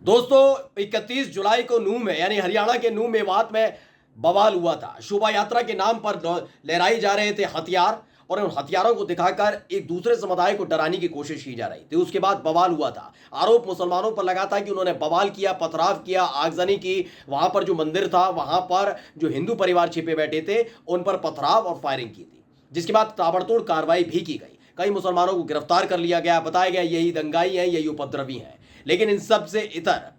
दोस्तों 31 जुलाई को नूह में यानी हरियाणा के नूह मेवात में बवाल हुआ था। शोभा यात्रा के नाम पर लहराई जा रहे थे हथियार और उन हथियारों को दिखाकर एक दूसरे समुदाय को डराने की कोशिश की जा रही थी। उसके बाद बवाल हुआ था। आरोप मुसलमानों पर लगा था कि उन्होंने बवाल किया, पथराव किया, आगजनी की। वहां पर जो मंदिर था वहां पर जो हिंदू परिवार छिपे बैठे थे उन पर पथराव और फायरिंग की थी, जिसके बाद ताबड़तोड़ कार्रवाई भी की गई। कई मुसलमानों को गिरफ्तार कर लिया गया। बताया गया यही दंगाई हैं, यही उपद्रवी हैं। लेकिन इन सब से इतर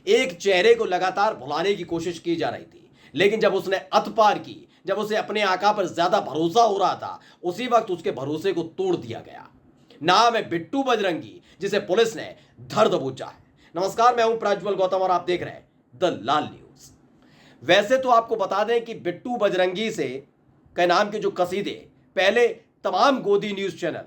एक चेहरे को लगातार भुलाने की कोशिश की जा रही थी। लेकिन जब उसने अत पार की, जब उसे अपने आका पर ज्यादा भरोसा हो रहा था, उसी वक्त उसके भरोसे को तोड़ दिया गया। नाम है बिट्टू बजरंगी, जिसे पुलिस ने धर दबोचा है। नमस्कार, मैं हूं प्रज्वल गौतम और आप देख रहे हैं द लाल न्यूज। वैसे तो आपको बता दें कि बिट्टू बजरंगी से के नाम के जो कसीदे पहले तमाम गोदी न्यूज चैनल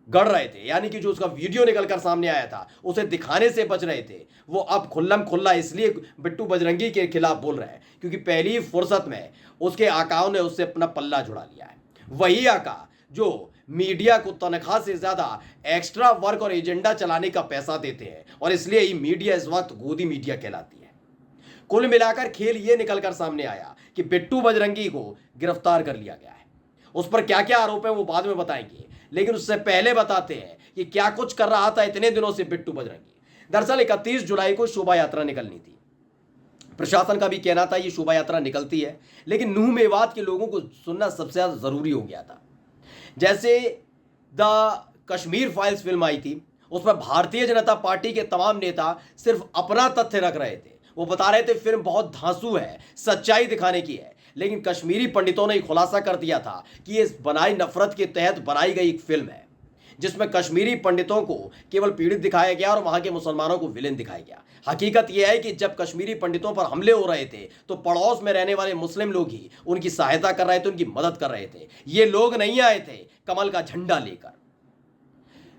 गढ़ रहे थे, यानी कि जो उसका वीडियो निकलकर सामने आया था उसे दिखाने से बच रहे थे, वो अब खुल्लम खुल्ला इसलिए बिट्टू बजरंगी के खिलाफ बोल रहे हैं क्योंकि पहली फुर्सत में उसके आकाओं ने उससे अपना पल्ला जुड़ा लिया है। वही आका जो मीडिया को तनख्वाह से ज्यादा एक्स्ट्रा वर्क और एजेंडा चलाने का पैसा देते हैं, और इसलिए ही मीडिया इस वक्त गोदी मीडिया कहलाती है। कुल मिलाकर खेल ये निकलकर सामने आया कि बिट्टू बजरंगी को गिरफ्तार कर लिया गया है। उस पर क्या क्या आरोप है वो बाद में बताएंगे, लेकिन उससे पहले बताते हैं कि क्या कुछ कर रहा था इतने दिनों से बिट्टू बजरंगी। दरअसल 31 जुलाई को शोभा यात्रा निकलनी थी। प्रशासन का भी कहना था ये शोभा यात्रा निकलती है, लेकिन नूह मेवात के लोगों को सुनना सबसे ज्यादा जरूरी हो गया था। जैसे द कश्मीर फाइल्स फिल्म आई थी, उस पर भारतीय जनता पार्टी के तमाम नेता सिर्फ अपना तथ्य रख रहे थे। वो बता रहे थे फिल्म बहुत धांसू है, सच्चाई दिखाने की है। लेकिन कश्मीरी पंडितों ने खुलासा कर दिया था कि ये बनाई नफरत के तहत बनाई गई एक फिल्म है, जिसमें कश्मीरी पंडितों को केवल पीड़ित दिखाया गया और वहां के मुसलमानों को विलेन दिखाया गया। हकीकत यह है कि जब कश्मीरी पंडितों पर हमले हो रहे थे तो पड़ोस में रहने वाले मुस्लिम लोग ही उनकी सहायता कर रहे थे, उनकी मदद कर रहे थे। ये लोग नहीं आए थे कमल का झंडा लेकर।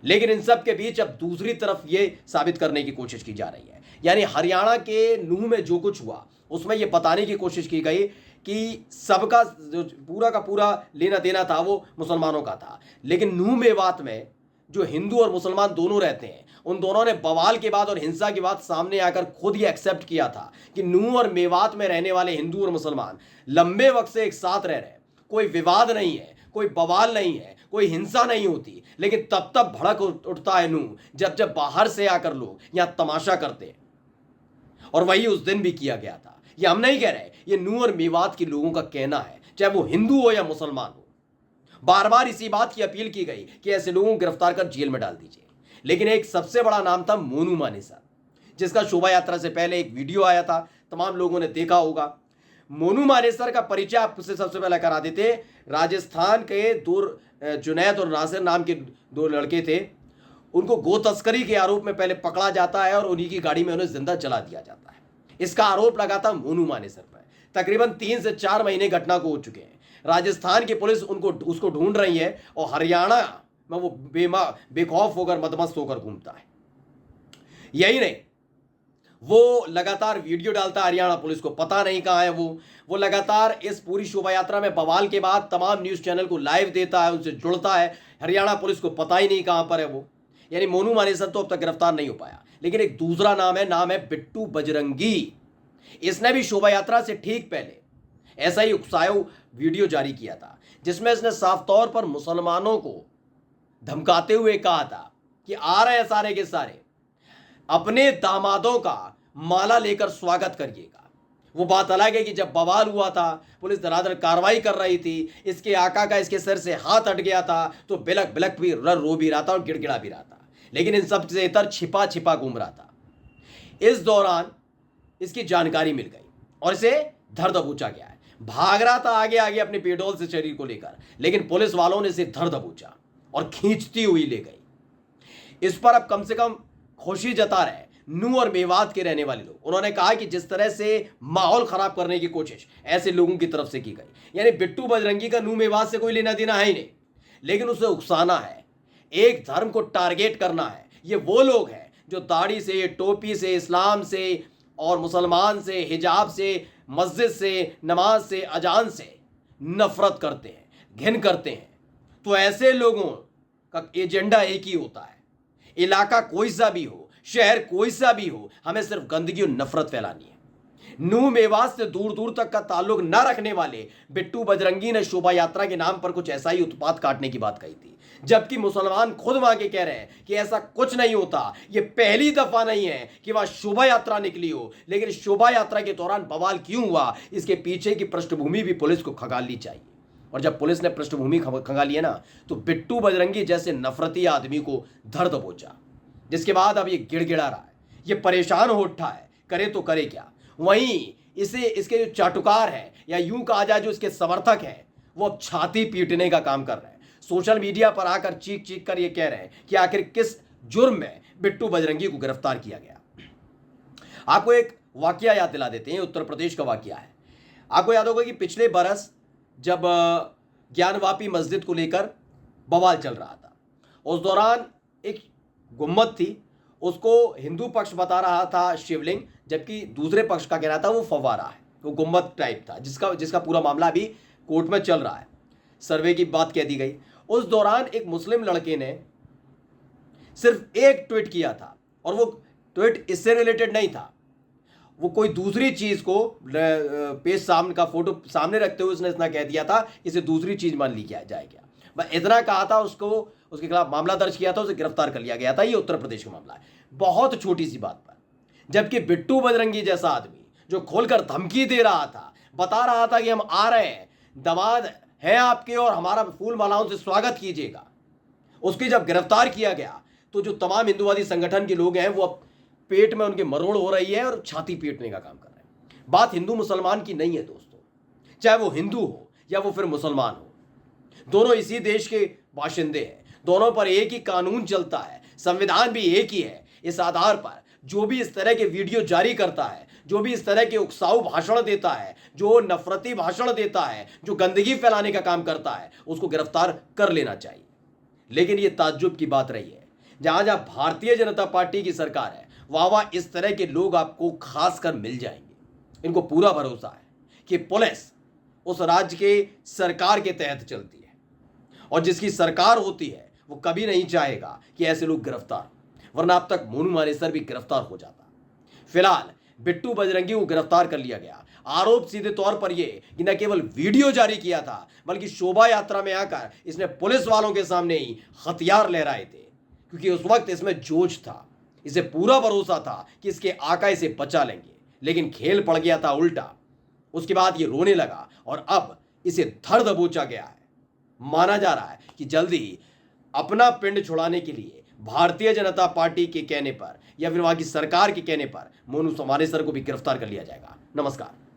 लेकिन इन सब के बीच अब दूसरी तरफ ये साबित करने की कोशिश की जा रही है, यानी हरियाणा के नूह में जो कुछ हुआ उसमें यह बताने की कोशिश की गई कि सबका जो पूरा का पूरा लेना देना था वो मुसलमानों का था। लेकिन नूह मेवात में जो हिंदू और मुसलमान दोनों रहते हैं, उन दोनों ने बवाल के बाद और हिंसा के बाद सामने आकर खुद ये एक्सेप्ट किया था कि नूह और मेवात में रहने वाले हिंदू और मुसलमान लंबे वक्त से एक साथ रह रहे हैं। कोई विवाद नहीं है, कोई बवाल नहीं है, कोई हिंसा नहीं होती। लेकिन तब तब भड़क उठता है नूह जब जब बाहर से आकर लोग यहां तमाशा करते हैं, और वही उस दिन भी किया गया था। ये हम नहीं कह रहे, ये नूह और मेवात के लोगों का कहना है, चाहे वो हिंदू हो या मुसलमान हो। बार बार इसी बात की अपील की गई कि ऐसे लोगों को गिरफ्तार कर जेल में डाल दीजिए। लेकिन एक सबसे बड़ा नाम था मोनू मानेसर, जिसका शोभा यात्रा से पहले एक वीडियो आया था, तमाम लोगों ने देखा होगा। मोनू मानेसर का परिचय आपसे सबसे पहले करा देते। राजस्थान के जुनैद और नासिर नाम के दो लड़के थे, उनको गो तस्करी के आरोप में पहले पकड़ा जाता है और उन्हीं की गाड़ी में उन्हें जिंदा जला दिया जाता है। इसका आरोप लगा था मोनू मानेसर पर। तकरीबन 3 से 4 महीने घटना को हो चुके हैं। राजस्थान की पुलिस उसको ढूंढ रही है और हरियाणा में वो बेखौफ होकर मदमस्त होकर घूमता है। यही नहीं, वो लगातार वीडियो डालता है, हरियाणा पुलिस को पता नहीं कहां है वो लगातार इस पूरी शोभा यात्रा में बवाल के बाद तमाम न्यूज चैनल को लाइव देता है, उनसे जुड़ता है। हरियाणा पुलिस को पता ही नहीं कहां पर है वो। यानी मोनू मानेसर तो अब तक गिरफ्तार नहीं हो पाया। लेकिन एक दूसरा नाम है बिट्टू बजरंगी। इसने भी शोभा यात्रा से ठीक पहले ऐसा ही उकसाऊ वीडियो जारी किया था, जिसमें इसने साफ तौर पर मुसलमानों को धमकाते हुए कहा था कि आ रहे हैं सारे के सारे, अपने दामादों का माला लेकर स्वागत करिएगा। वो बात अलग है कि जब बवाल हुआ था, पुलिस धड़ाधड़ कार्रवाई कर रही थी, इसके आका का इसके सिर से हाथ हट गया था, तो बिलक बिलक भी रो भी रहा था और गिड़गिड़ा भी रहा था। लेकिन इन सब से इतर छिपा छिपा घूम रहा था। इस दौरान इसकी जानकारी मिल गई और इसे धर दबोचा गया है। भाग रहा था आगे आगे अपने पेडोल से शरीर को लेकर, लेकिन पुलिस वालों ने इसे धर दबोचा और खींचती हुई ले गई। इस पर अब कम से कम खुशी जता रहे नूह और मेवात के रहने वाले लोग। उन्होंने कहा कि जिस तरह से माहौल खराब करने की कोशिश ऐसे लोगों की तरफ से की गई, यानी बिट्टू बजरंगी का नूह मेवात से कोई लेना देना है ही नहीं, लेकिन उसे उकसाना है, एक धर्म को टारगेट करना है। ये वो लोग हैं जो दाढ़ी से, टोपी से, इस्लाम से और मुसलमान से, हिजाब से, मस्जिद से, नमाज से, अजान से नफरत करते हैं, घिन करते हैं। तो ऐसे लोगों का एजेंडा एक ही होता है, इलाका कोई सा भी हो, शहर कोई सा भी हो, हमें सिर्फ गंदगी और नफरत फैलानी है। नूह मेवात से दूर दूर तक का ताल्लुक न रखने वाले बिट्टू बजरंगी ने शोभा यात्रा के नाम पर कुछ ऐसा ही उत्पात काटने की बात कही थी, जबकि मुसलमान खुद वहां के कह रहे हैं कि ऐसा कुछ नहीं होता। यह पहली दफा नहीं है कि वहां शोभा यात्रा निकली हो, लेकिन शोभा यात्रा के दौरान बवाल क्यों हुआ, इसके पीछे की पृष्ठभूमि भी पुलिस को खंगालनी चाहिए। और जब पुलिस ने पृष्ठभूमि खंगाली है ना, तो बिट्टू बजरंगी जैसे नफरती आदमी को धर दबोचा, जिसके बाद अब ये गिड़गिड़ा रहा है, ये परेशान हो उठा है, करे तो करे क्या। वहीं इसके जो चाटुकार हैं, या यूं कहा जाए जो इसके समर्थक हैं, वो अब छाती पीटने का काम कर रहे हैं। सोशल मीडिया पर आकर चीख चीख कर ये कह रहे हैं कि आखिर किस जुर्म में बिट्टू बजरंगी को गिरफ्तार किया गया। आपको एक वाकया याद दिला देते हैं, उत्तर प्रदेश का वाकया है। आपको याद होगा कि पिछले बरस जब ज्ञानवापी मस्जिद को लेकर बवाल चल रहा था, उस दौरान एक गुम्मत थी, उसको हिंदू पक्ष बता रहा था शिवलिंग, जबकि दूसरे पक्ष का कहना था वो फव्वारा है, वो गुम्मत टाइप था, जिसका पूरा मामला अभी कोर्ट में चल रहा है। सर्वे की बात कह दी गई। उस दौरान एक मुस्लिम लड़के ने सिर्फ एक ट्वीट किया था, और वो ट्वीट इससे रिलेटेड नहीं था, वो कोई दूसरी चीज को पेज सामने का फोटो सामने रखते हुए उसने इतना कह दिया था, इसे दूसरी चीज मान ली जाएगा। बस इतना कहा था, उसके खिलाफ मामला दर्ज किया था, उसे गिरफ्तार कर लिया गया था। ये उत्तर प्रदेश का मामला है, बहुत छोटी सी बात पर। जबकि बिट्टू बजरंगी जैसा आदमी जो खोलकर धमकी दे रहा था, बता रहा था कि हम आ रहे हैं, दामाद है आपके और हमारा फूल मालाओं से स्वागत कीजिएगा, उसकी जब गिरफ्तार किया गया तो जो तमाम हिंदुवादी संगठन के लोग हैं वो अब पेट में उनके मरोड़ हो रही है और छाती पीटने का काम कर रहे हैं। बात हिंदू मुसलमान की नहीं है दोस्तों, चाहे वो हिंदू हो या वो फिर मुसलमान हो, दोनों इसी देश के बाशिंदे हैं, दोनों पर एक ही कानून चलता है, संविधान भी एक ही है। इस आधार पर जो भी इस तरह के वीडियो जारी करता है, जो भी इस तरह के उकसाऊ भाषण देता है, जो नफरती भाषण देता है, जो गंदगी फैलाने का काम करता है, उसको गिरफ्तार कर लेना चाहिए। लेकिन यह ताज्जुब की बात रही है, जहां जहां भारतीय जनता पार्टी की सरकार है, वहां इस तरह के लोग आपको खासकर मिल जाएंगे। इनको पूरा भरोसा है कि पुलिस उस राज्य के सरकार के तहत चलती है, और जिसकी सरकार होती है वो कभी नहीं चाहेगा कि ऐसे लोग गिरफ्तार, वरना अब तक मोनू मानेसर भी गिरफ्तार हो जाता। फिलहाल बिट्टू बजरंगी को गिरफ्तार कर लिया गया। आरोप सीधे तौर पर यह कि न केवल वीडियो जारी किया था, बल्कि शोभा यात्रा में आकर इसने पुलिस वालों के सामने ही हथियार लहराए थे, क्योंकि उस वक्त इसमें जोश था, इसे पूरा भरोसा था कि इसके आका इसे बचा लेंगे। लेकिन खेल पड़ गया था उल्टा। उसके बाद ये रोने लगा और अब इसे धर दबोचा गया है। माना जा रहा है कि जल्दी ही अपना पिंड छुड़ाने के लिए भारतीय जनता पार्टी के कहने पर या फिर वहां की सरकार के कहने पर मोनू मानेसर को भी गिरफ्तार कर लिया जाएगा। नमस्कार।